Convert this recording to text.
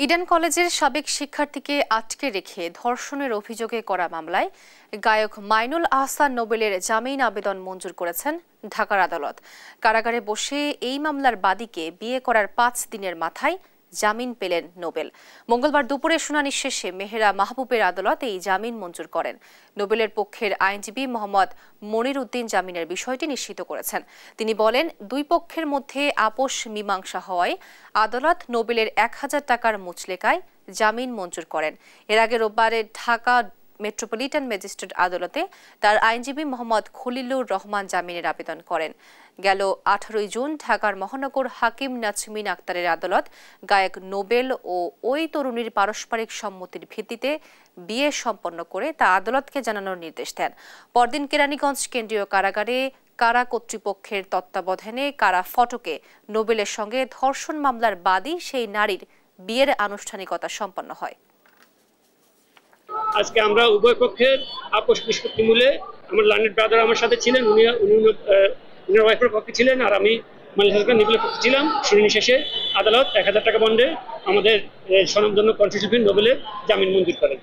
Eden কলেজের সাবেক শিক্ষার্থীকে আটকে রেখে ধর্ষণের অভিযোগে করা মামলায় গায়ক মাইনুল আহসান নোবেলের জামিন আবেদন মঞ্জুর করেছেন ঢাকার আদালত। কারাগারে বসে এই মামলার বাদীকে বিয়ে করার ৫ দিনের মাথায় জামিন পেলেন নোবেল। মঙ্গলবার দুপুরে শুনানি শেষে মেহেরা মাহবুবের আদালত এই জামিন মঞ্জুর করেন। নোবেলের পক্ষের আইনজীবী মোহাম্মদ মনির উদ্দিন জামিনের বিষয়টি নিশ্চিত করেছেন। তিনি বলেন, দুই পক্ষের মধ্যে আপোষ মীমাংসা হওয়ায় আদালত নোবেলের ১,০০০ টাকার মুচলেকায় জামিন মঞ্জুর করেন। এর আগে রোববারে ঢাকা মেট্রোপলিটন ম্যাজিস্ট্রেট আদালতে তার আইনজীবী মোহাম্মদ খলিলুর রহমান জামিনের আবেদন করেন। গেল ১৮ জুন ঢাকার মহানগর হাকিম নাজমিন আক্তারের আদালত গায়ক নোবেল ও ওই তরুণীর পারস্পরিক সম্মতির ভিত্তিতে বিয়ে সম্পন্ন করে তা আদালতকে জানানোর নির্দেশ দেন। পরদিন কেরানীগঞ্জ কেন্দ্রীয় কারাগারে কারা কর্তৃপক্ষের তত্ত্বাবধানে কারা ফটকে নোবেলের সঙ্গে ধর্ষণ মামলার বাদী সেই নারীর বিয়ের আনুষ্ঠানিকতা সম্পন্ন হয়। আজকে আমরা উভয় পক্ষের আপোষ নিষ্পত্তি মূলে আমার লার্নেড ব্রাদার আমার সাথে ছিলেন, উনি ওয়াইফের পক্ষে ছিলেন, আর আমি নোবেলের পক্ষে ছিলাম। শুনানি শেষে আদালত ১,০০০ টাকা বন্ডে আমাদের স্বনামধন্য কণ্ঠশিল্পী নোবেলের জামিন মঞ্জুর করেন।